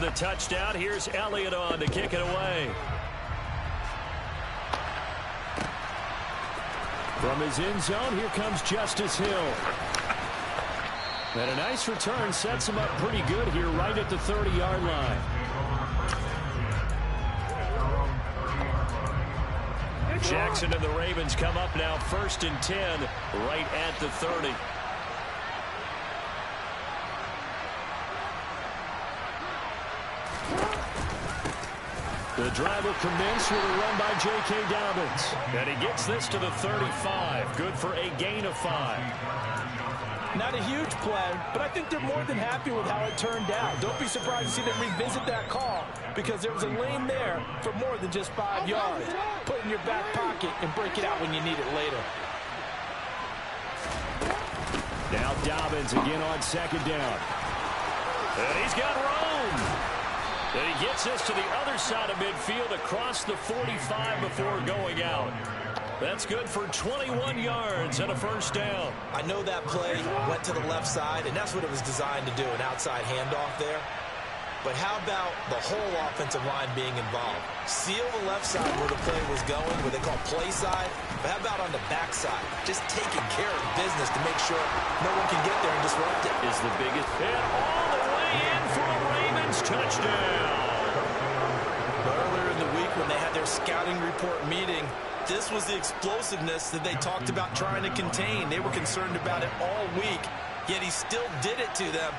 the touchdown. Here's Elliott on to kick it away. From his end zone, here comes Justice Hill. And a nice return sets him up pretty good here right at the 30-yard line. Jackson and the Ravens come up now 1st and 10 right at the 30. The drive will commence with a run by J.K. Dobbins. And he gets this to the 35. Good for a gain of 5. Not a huge play, but I think they're more than happy with how it turned out. Don't be surprised to see them revisit that call because there was a lane there for more than just 5 yards. Put it in your back pocket and break it out when you need it later. Now Dobbins again on 2nd down. And he's got room. And he gets this to the other side of midfield across the 45 before going out. That's good for 21 yards and a 1st down. I know that play went to the left side, and that's what it was designed to do, an outside handoff there. But how about the whole offensive line being involved? Seal the left side where the play was going, what they call play side. But how about on the back side? Just taking care of business to make sure no one can get there and disrupt it. Is the biggest. And all the way in for a Ravens touchdown. Earlier in the week when they had their scouting report meeting, this was the explosiveness that they talked about trying to contain. They were concerned about it all week, yet he still did it to them.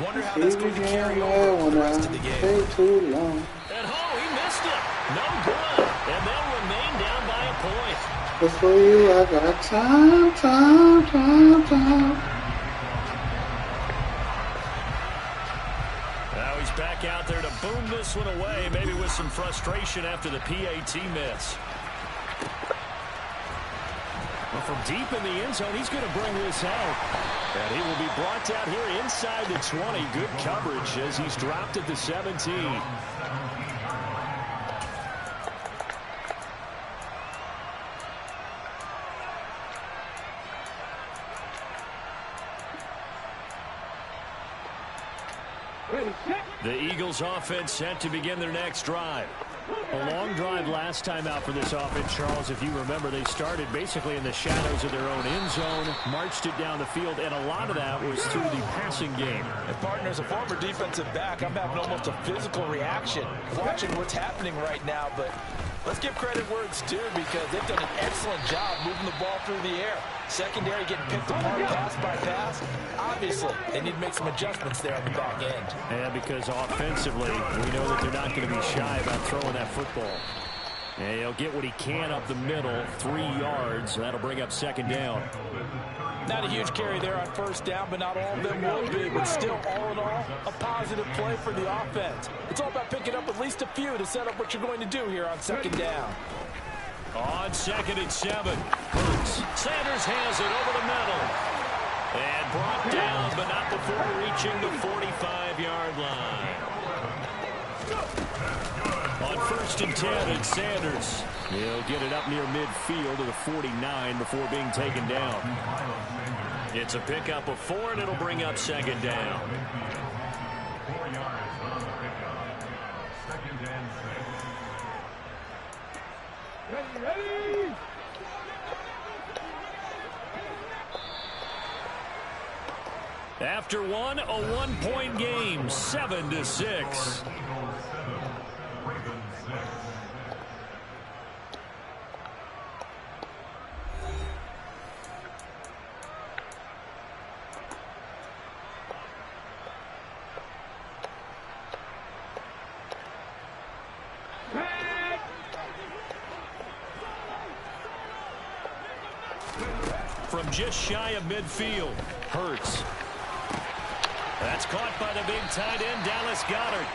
Wonder how that's going to carry over for the rest of the game. And he missed it. No good. And they'll remain down by a point. Before you, I got time. Now he's back out there to boom this one away, maybe with some frustration after the PAT miss. Well, from deep in the end zone, he's going to bring this out. And he will be brought down here inside the 20. Good coverage as he's dropped at the 17. The Eagles offense set to begin their next drive. A long drive last time out for this offense, Charles. If you remember, they started basically in the shadows of their own end zone, marched it down the field, and a lot of that was through the passing game. And partner, as a former defensive back, I'm having almost a physical reaction watching what's happening right now. But let's give credit where it's due because they've done an excellent job moving the ball through the air. Secondary getting picked apart pass by pass. Obviously, they need to make some adjustments there on the back end. Yeah, because offensively, we know that they're not going to be shy about throwing that football. And he'll get what he can up the middle, 3 yards. That'll bring up 2nd down. Not a huge carry there on 1st down, but not all of them will be. But still, all in all, a positive play for the offense. It's all about picking up at least a few to set up what you're going to do here on 2nd down. On 2nd and 7. Hurts. Sanders has it over the middle. And brought down, but not before reaching the 45-yard line. On 1st and 10, it's Sanders. He'll get it up near midfield to the 49 before being taken down. It's a pickup of 4, and it'll bring up 2nd down. Ready. After one, a 1-point game, 7-6. From just shy of midfield, Hurts. That's caught by the big tight end, Dallas Goedert.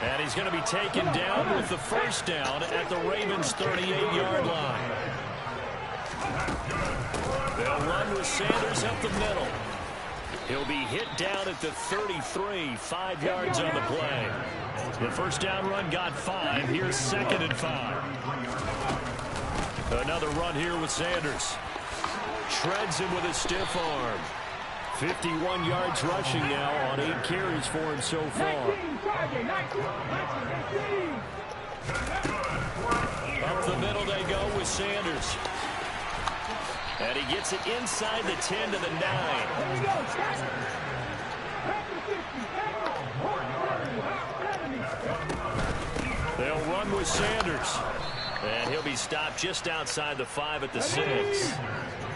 And he's going to be taken down with the 1st down at the Ravens' 38-yard line. They'll run with Sanders up the middle. He'll be hit down at the 33, 5 yards on the play. The 1st down run got 5. Here's 2nd and 5. Another run here with Sanders. Shreds him with a stiff arm. 51 yards rushing now on 8 carries for him so far. Up the middle they go with Sanders. And he gets it inside the 10 to the 9. They'll run with Sanders. And he'll be stopped just outside the 5 at the 6.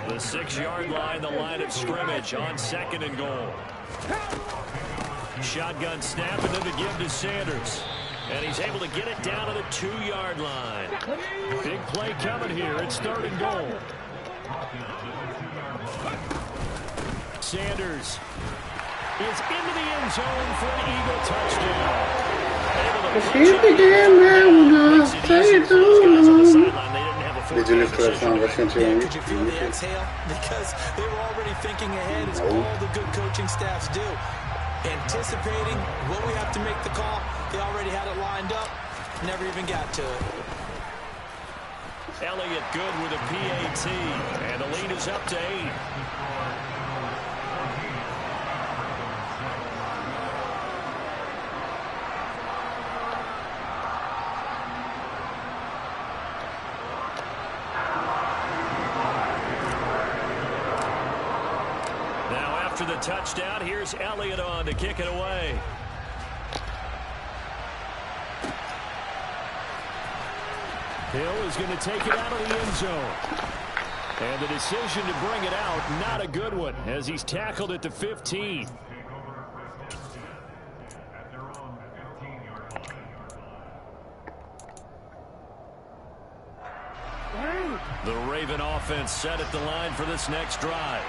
The 6-yard line, the line of scrimmage on 2nd and goal. Shotgun snap and then to give to Sanders. And he's able to get it down to the 2-yard line. Big play coming here. It's 3rd and goal. Sanders is into the end zone for an Eagle touchdown. Did you lift that sound? Could you feel the exhale? Because they were already thinking ahead, as all the good coaching staffs do. Anticipating what we have to make the call. They already had it lined up. Never even got to it. Elliott good with a PAT. And the lead is up to 8. After the touchdown, here's Elliott on to kick it away. Hill is going to take it out of the end zone. And the decision to bring it out, not a good one, as he's tackled at the 15. The Raven offense set at the line for this next drive.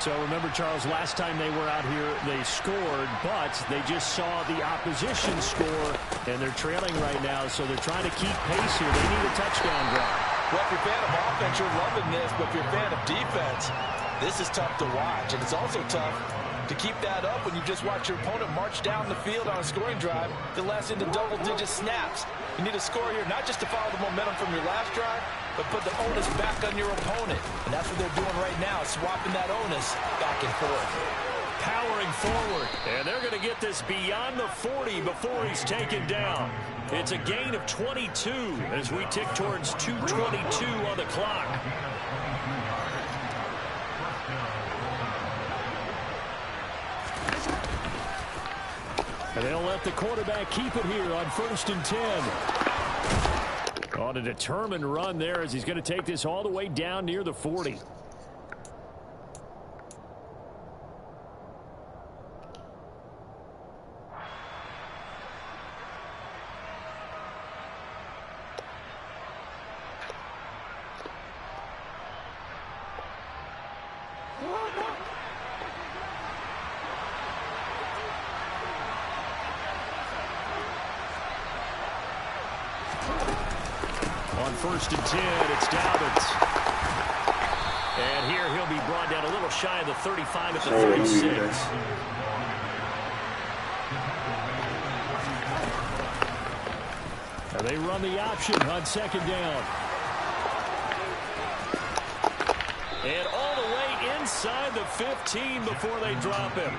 So remember, Charles, last time they were out here, they scored, but they just saw the opposition score, and they're trailing right now, so they're trying to keep pace here. They need a touchdown drive. Well, if you're a fan of offense, you're loving this, but if you're a fan of defense, this is tough to watch, and it's also tough to keep that up when you just watch your opponent march down the field on a scoring drive that lasts into double-digit snaps. You need a score here, not just to follow the momentum from your last drive, but put the onus back on your opponent. And that's what they're doing right now, swapping that onus back and forth. Powering forward, and they're going to get this beyond the 40 before he's taken down. It's a gain of 22 as we tick towards 2:22 on the clock. And they'll let the quarterback keep it here on 1st and 10. On a determined run there as he's going to take this all the way down near the 40. On 1st and 10, it's Dobbins. And here he'll be brought down a little shy of the 35 at the 36. And they run the option on 2nd down. And all the way inside the 15 before they drop him.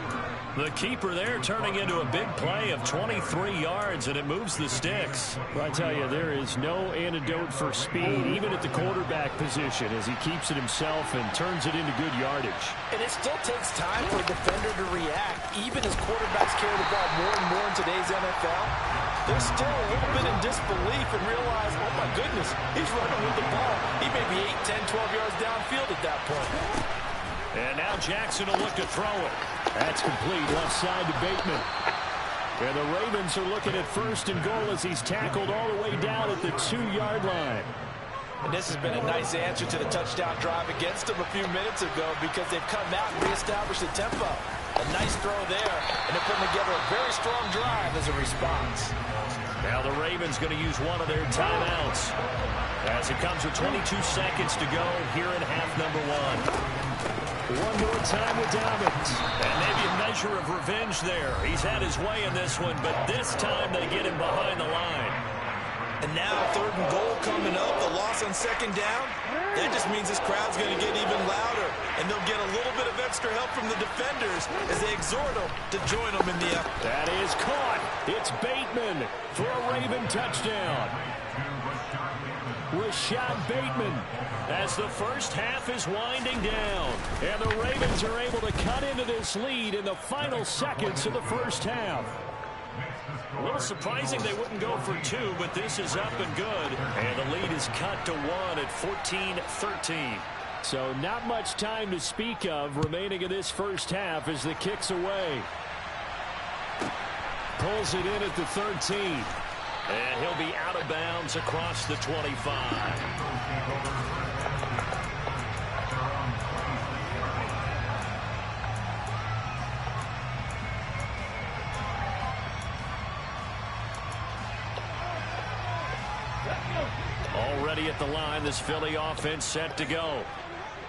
The keeper there turning into a big play of 23 yards, and it moves the sticks. Well, I tell you, there is no antidote for speed, even at the quarterback position, as he keeps it himself and turns it into good yardage. And it still takes time for a defender to react, even as quarterbacks carry the ball more and more in today's NFL. They're still a little bit in disbelief and realize, oh my goodness, he's running with the ball. He may be 8, 10, 12 yards downfield at that point. And now Jackson will look to throw it. That's complete, left side to Bateman. And the Ravens are looking at 1st and goal as he's tackled all the way down at the 2-yard line. And this has been a nice answer to the touchdown drive against them a few minutes ago, because they've come out and reestablished the tempo. A nice throw there, and they're putting together a very strong drive as a response. Now the Ravens going to use one of their timeouts as it comes with 22 seconds to go here in half number 1. One more time with Dobbins. And maybe a measure of revenge there. He's had his way in this one, but this time they get him behind the line. And now 3rd and goal coming up. The loss on 2nd down. That just means this crowd's going to get even louder. And they'll get a little bit of extra help from the defenders as they exhort them to join them in the effort. That is caught. It's Bateman for a Raven touchdown. Rashad Bateman as the first half is winding down. And the Ravens are able to cut into this lead in the final seconds of the first half. A little surprising they wouldn't go for 2, but this is up and good. And the lead is cut to 1 at 14-13. So not much time to speak of remaining in this first half as the kick's away. Pulls it in at the 13. And he'll be out of bounds across the 25. Already at the line, this Philly offense set to go.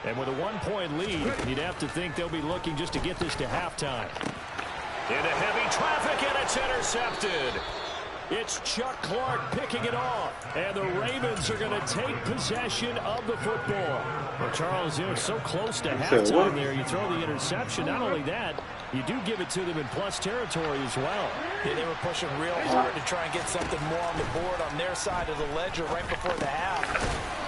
And with a 1-point lead, you'd have to think they'll be looking just to get this to halftime. Into heavy traffic, and it's intercepted. It's Chuck Clark picking it off. And the Ravens are going to take possession of the football. Well, Charles, you know, so close to halftime there. You throw the interception. Not only that, you do give it to them in plus territory as well. Yeah, they were pushing real hard to try and get something more on the board on their side of the ledger right before the half.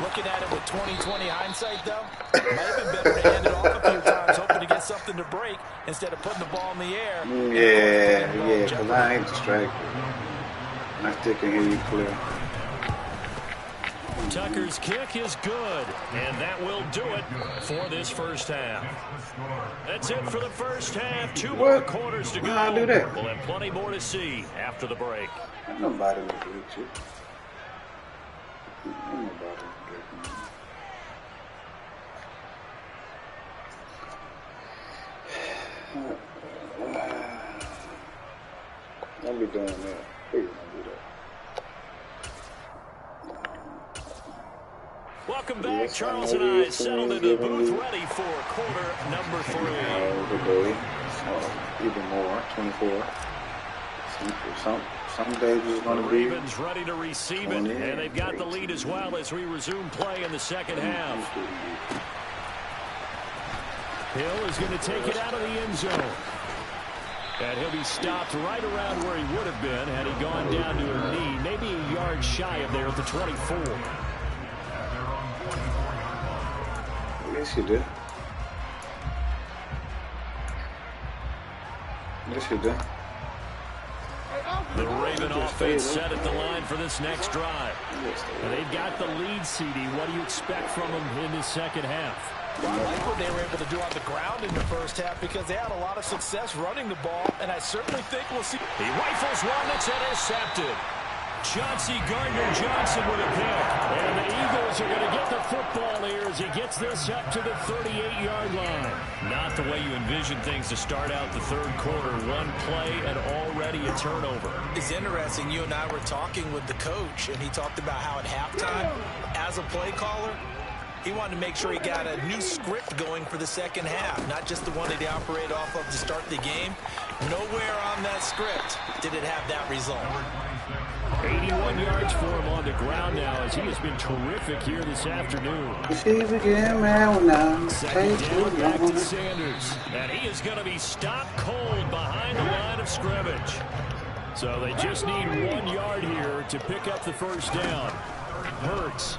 Looking at it with 20/20 hindsight, though, it might have been better to hand it off a few times, hoping to get something to break instead of putting the ball in the air. Yeah, because I ain't distracted. I still can hear you clear. Tucker's kick is good, and that will do it for this first half. That's it for the first half. 2 more quarters to go. Why I do that? We'll have plenty more to see after the break. Ain't nobody look at you. Ain't nobody look at you. Don't be doing that. Please don't do that. Welcome back. Charles and I settled into the booth ready for quarter number 3. Today, even more, 24. Some days it's going to be. Ravens ready to receive it, and they've got the lead as well as we resume play in the second half. Hill is going to take it out of the end zone. And he'll be stopped right around where he would have been had he gone down to a knee, maybe a yard shy of there at the 24. Yes, you did. Yes, you did. The Raven offense set at the line for this next drive. And they've got the lead, CD. What do you expect from them in this second half? Well, I like what they were able to do on the ground in the first half because they had a lot of success running the ball, and I certainly think we'll see. He rifles one that's intercepted. Chauncey Gardner-Johnson with a pick. And the Eagles are going to get the football here as he gets this up to the 38-yard line. Not the way you envision things to start out the third quarter. One play and already a turnover. It's interesting. You and I were talking with the coach, and he talked about how at halftime, as a play caller, he wanted to make sure he got a new script going for the second half, not just the one that he operated off of to start the game. Nowhere on that script did it have that result. 81 yards for him on the ground now as he has been terrific here this afternoon. Second down, back to Sanders. And he is going to be stopped cold behind the line of scrimmage. So they just need 1 yard here to pick up the first down. Hurts.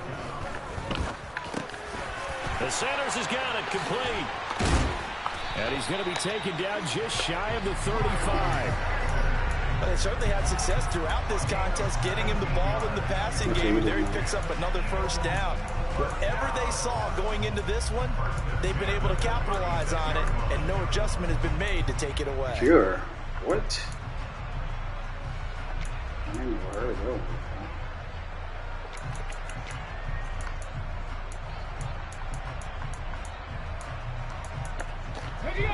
The Sanders has got it complete. And he's going to be taken down just shy of the 35. But they certainly had success throughout this contest, getting him the ball in the passing game. And there he picks up another first down. Whatever they saw going into this one, they've been able to capitalize on it, and no adjustment has been made to take it away. Sure. What? I ain't never heard of that.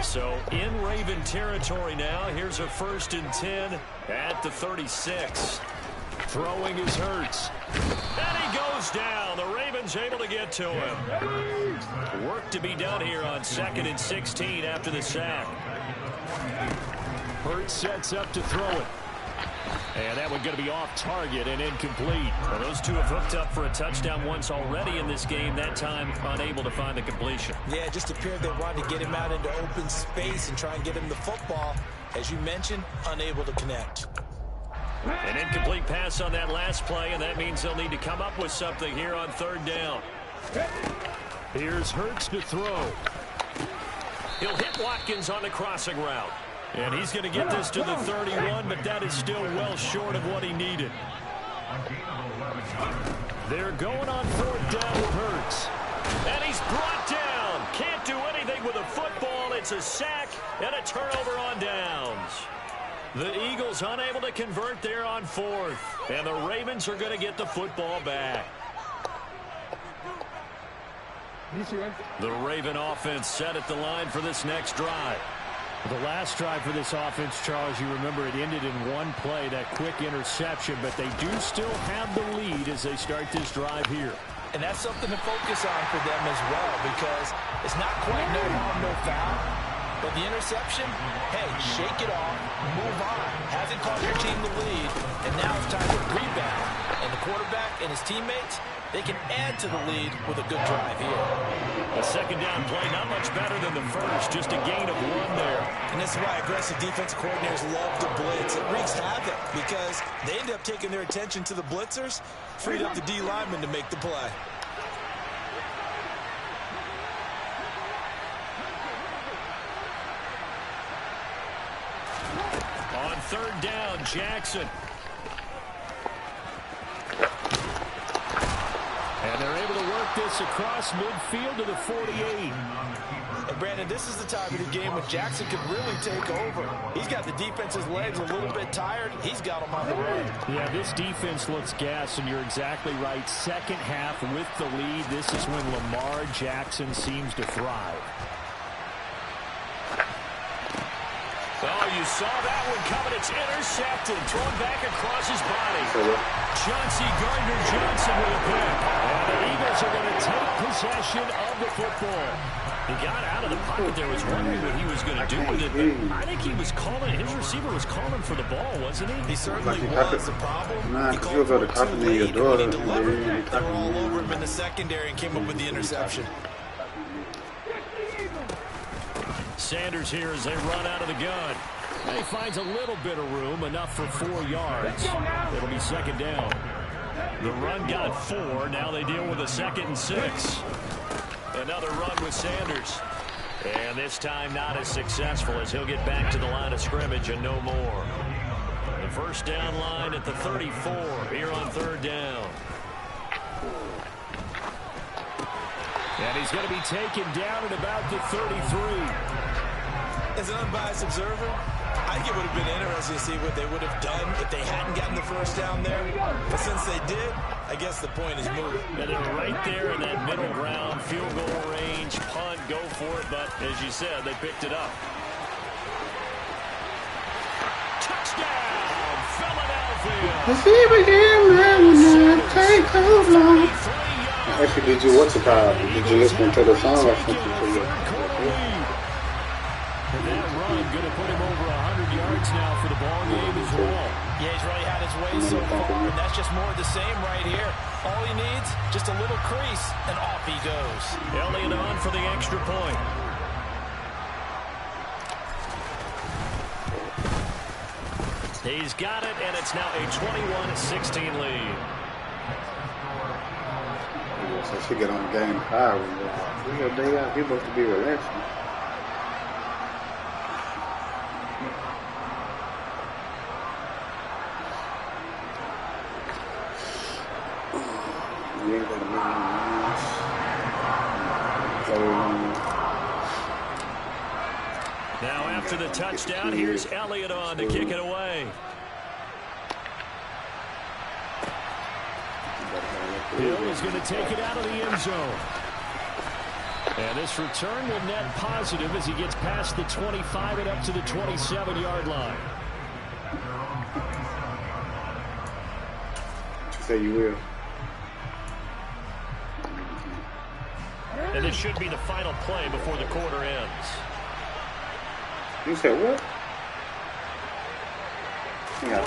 So in Raven territory now. Here's a 1st and 10 at the 36. Throwing is Hurts. And he goes down. The Ravens able to get to him. Work to be done here on 2nd and 16 after the sack. Hurts sets up to throw it. And that one going to be off target and incomplete. Well, those two have hooked up for a touchdown once already in this game, that time unable to find the completion. Yeah, it just appeared they wanted to get him out into open space and try and get him the football. As you mentioned, unable to connect. An incomplete pass on that last play, and that means they'll need to come up with something here on third down. Here's Hurts to throw. He'll hit Watkins on the crossing route. And he's going to get this to the 31, but that is still well short of what he needed. They're going on fourth down with Hurts. And he's brought down. Can't do anything with a football. It's a sack and a turnover on downs. The Eagles unable to convert there on fourth. And the Ravens are going to get the football back. The Raven offense set at the line for this next drive. The last drive for this offense, Charles, you remember it ended in one play, that quick interception, but they do still have the lead as they start this drive here. And that's something to focus on for them as well, because it's not quite no harm, no foul. But the interception, hey, shake it off, move on. Hasn't cost your team the lead, and now it's time to rebound. And the quarterback and his teammates, they can add to the lead with a good drive here. A second down play, not much better than the first, just a gain of one there. And this is why aggressive defensive coordinators love to blitz. It wreaks havoc because they end up taking their attention to the blitzers, freed up the D lineman to make the play. On third down, Jackson. And they're able to work this across midfield to the 48. And Brandon, this is the time of the game when Jackson can really take over. He's got the defense's legs a little bit tired. He's got them on the run. Yeah, this defense looks gassed, and you're exactly right. Second half with the lead, this is when Lamar Jackson seems to thrive. Oh, you saw that one coming. It's intercepted. Thrown back across his body. Chauncey Gardner-Johnson with a pick. And the Eagles are going to take possession of the football. He got out of the pocket there, was wondering what he was going to do with it, but I think he was calling, his receiver was calling for the ball, wasn't he? He certainly was. The problem, nah, he called for it too late, and when he delivered, they were all over him in the secondary and came up with the interception. Sanders here as they run out of the gun. And he finds a little bit of room, enough for 4 yards. It'll be second down. The run got 4. Now they deal with a 2nd and 6. Another run with Sanders. And this time not as successful as he'll get back to the line of scrimmage and no more. The first down line at the 34 here on third down. And he's going to be taken down at about the 33. As an unbiased observer, I think it would have been interesting to see what they would have done if they hadn't gotten the first down there. But since they did, I guess the point is moved. And they're right there in that middle ground, field goal range, punt, go for it. But as you said, they picked it up. Touchdown, Philadelphia! Actually, did you what's it called? Did you listen to the song or something? And that run going to put him over 100 yards now for the ball game as well. Yeah, he's really had his way so far, and that's just more of the same right here. All he needs, just a little crease, and off he goes. Elliott on for the extra point. He's got it, and it's now a 21-16 lead. So she get on game 5. We got day out. He's supposed to be relaxing. Now after the touchdown, here's Elliott on to kick it away. Hill is going to take it out of the end zone. And this return will net positive as he gets past the 25 and up to the 27-yard line. Say you will. And this should be the final play before the quarter ends. You said what? Yeah.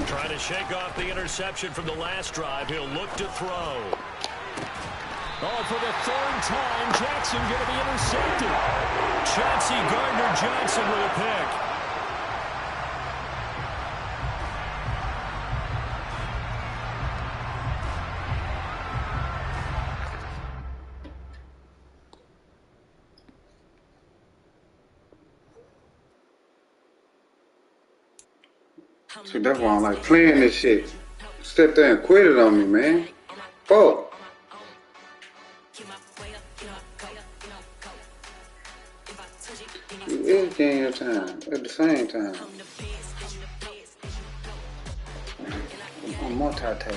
Trying to shake off the interception from the last drive. He'll look to throw. Oh, for the third time, Jackson going to be intercepted. Chauncey Gardner-Johnson with a pick. So that's why I don't like playing this shit. Sit there and quit it on me, man. Fuck. You everything your time at the same time. I'm multitasking.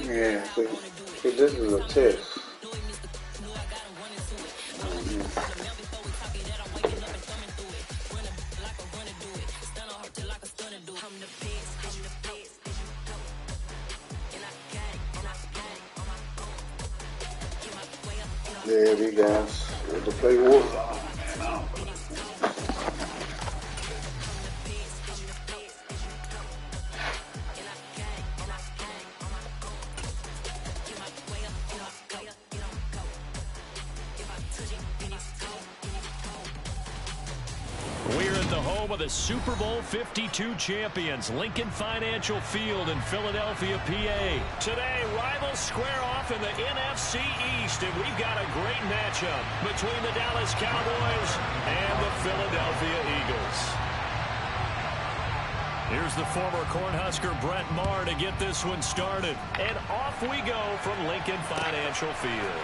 Yeah, see, this is a test. There we go. The play was on. The Super Bowl 52 champions, Lincoln Financial Field in Philadelphia, PA. Today, rivals square off in the NFC East, and we've got a great matchup between the Dallas Cowboys and the Philadelphia Eagles. Here's the former Cornhusker Brett Maher to get this one started. And off we go from Lincoln Financial Field.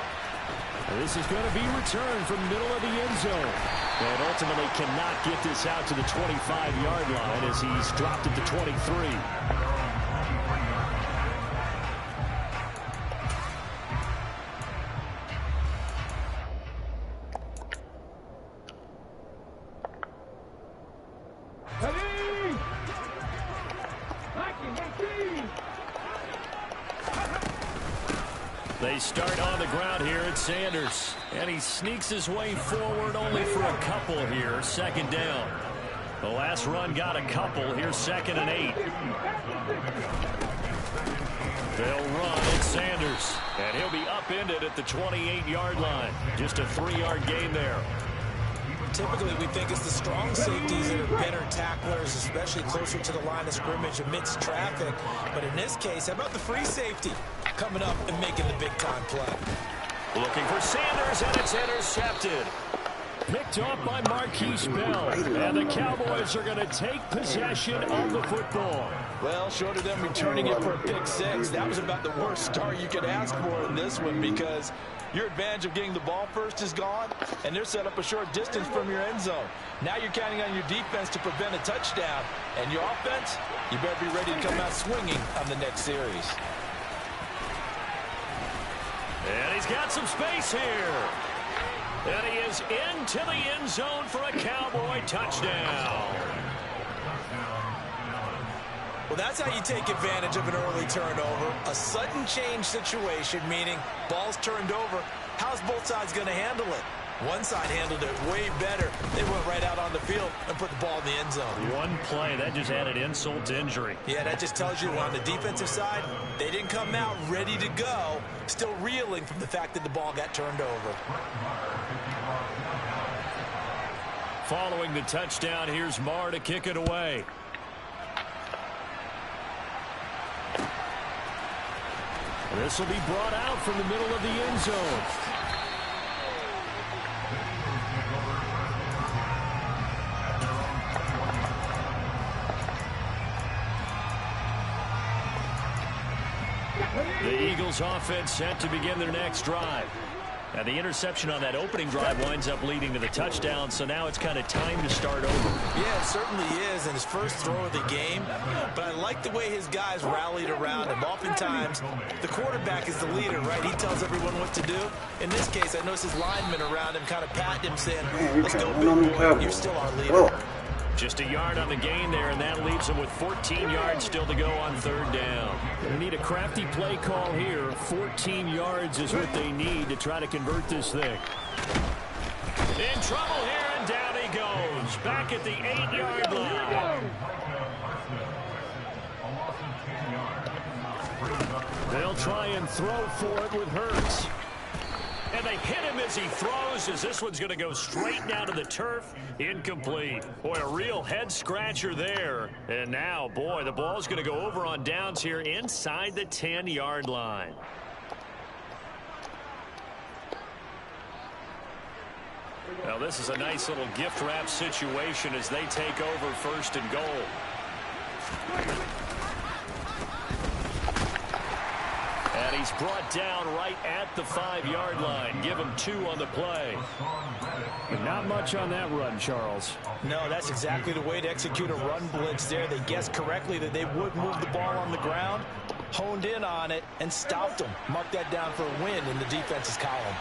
This is going to be returned from the middle of the end zone. And ultimately cannot get this out to the 25-yard line as he's dropped it to 23. They start on the ground here at Sanders. And he sneaks his way forward only for a couple here. Second down. The last run got a couple. Here's 2nd and 8. They'll run at Sanders. And he'll be upended at the 28-yard line. Just a 3-yard gain there. Typically, we think it's the strong safeties that are better tacklers, especially closer to the line of scrimmage amidst traffic. But in this case, how about the free safety coming up and making the big-time play? Looking for Sanders, and it's intercepted. Picked off by Marquise Bell. And the Cowboys are going to take possession of the football. Well, short of them returning it for a pick six, that was about the worst start you could ask for in this one, because your advantage of getting the ball first is gone, and they're set up a short distance from your end zone. Now you're counting on your defense to prevent a touchdown, and your offense, you better be ready to come out swinging on the next series. And he's got some space here. And he is into the end zone for a Cowboy touchdown. Well, that's how you take advantage of an early turnover. A sudden change situation, meaning ball's turned over. How's both sides going to handle it? One side handled it way better. They went right out on the field and put the ball in the end zone. One play, that just added insult to injury. Yeah, that just tells you on the defensive side, they didn't come out ready to go, still reeling from the fact that the ball got turned over. Following the touchdown, here's Maher to kick it away. This will be brought out from the middle of the end zone. The Eagles offense set to begin their next drive. Now the interception on that opening drive winds up leading to the touchdown, so now it's kind of time to start over. Yeah, it certainly is, and his first throw of the game. But I like the way his guys rallied around him. Oftentimes, the quarterback is the leader, right? He tells everyone what to do. In this case, I noticed his linemen around him kind of patting him, saying, let's go, big boy, you're still our leader. Just a yard on the gain there, and that leaves him with 14 yards still to go on third down. They need a crafty play call here. 14 yards is what they need to try to convert this thing. In trouble here, and down he goes. Back at the 8-yard line. They'll try and throw for it with Hurts. And they hit him as he throws, as this one's going to go straight down to the turf. Incomplete. Boy, a real head-scratcher there. And now, boy, the ball's going to go over on downs here inside the 10-yard line. Well, this is a nice little gift-wrap situation as they take over first and goal. And he's brought down right at the 5-yard line. Give him 2 on the play. Not much on that run, Charles. No, that's exactly the way to execute a run blitz there. They guessed correctly that they would move the ball on the ground, honed in on it, and stopped them. Mark that down for a win in the defense's column.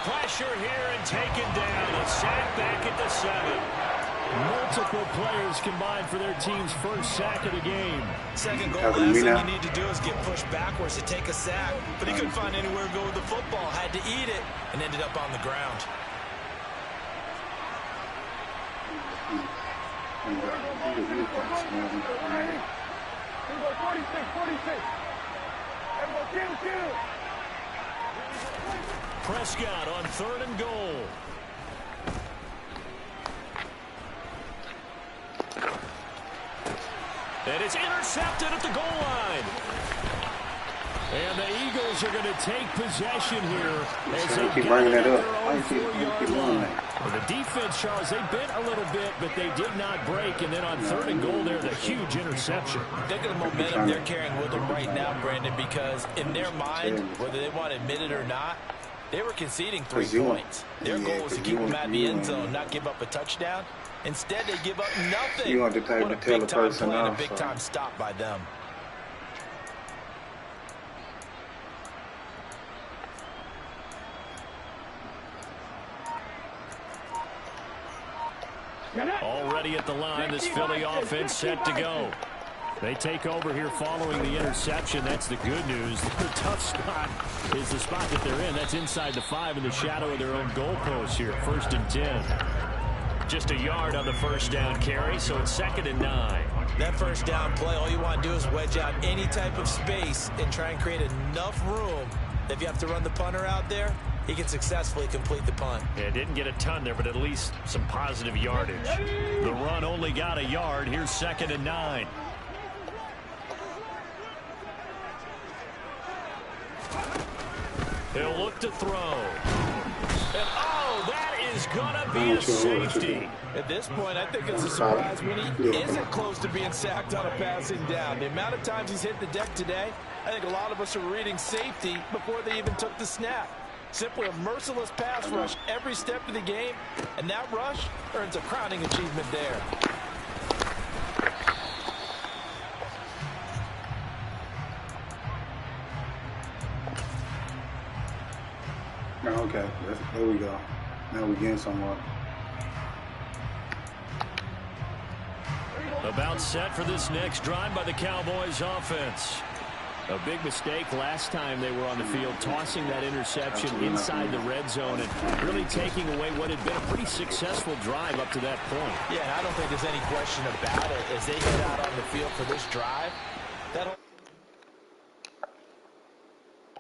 Pressure here and taken down. A sack back at the 7. Multiple players combined for their team's first sack of the game. Second goal, last thing you need to do is get pushed backwards to take a sack. But he couldn't find anywhere to go with the football. Had to eat it and ended up on the ground. Prescott on 3rd and goal. And it's intercepted at the goal line. And the Eagles are going to take possession here as they keep get bringing that their up. own 4-yard line. Well, the defense, Charles, they bit a little bit, but they did not break. And then on 3rd and goal there, the huge interception. Think of the momentum they're carrying with them right now, Brandon, because in their mind, whether they want to admit it or not, they were conceding 3 points. Their goal was to keep them at the end zone, not give up a touchdown. Instead, they give up nothing. What a big-time play and a big-time stop by them. Already at the line, this Philly offense set to go. They take over here following the interception. That's the good news. The tough spot is the spot that they're in. That's inside the 5 in the shadow of their own goalpost here. 1st and 10. Just a yard on the first down carry, so it's 2nd and 9. That first down play, all you want to do is wedge out any type of space and try and create enough room that if you have to run the punter out there, he can successfully complete the punt. Yeah, didn't get a ton there, but at least some positive yardage. The run only got a yard. Here's 2nd and 9. He'll look to throw. And, oh, that is going to be a safety. At this point, I think it's a surprise when he isn't close to being sacked on a passing down. The amount of times he's hit the deck today, I think a lot of us are reading safety before they even took the snap. Simply a merciless pass rush every step of the game, and that rush earns a crowning achievement there. Okay, there we go. Now we're getting somewhere. About set for this next drive by the Cowboys offense. A big mistake last time they were on the field, tossing that interception inside the red zone and really taking away what had been a pretty successful drive up to that point. Yeah, and I don't think there's any question about it. As they get out on the field for this drive, that'll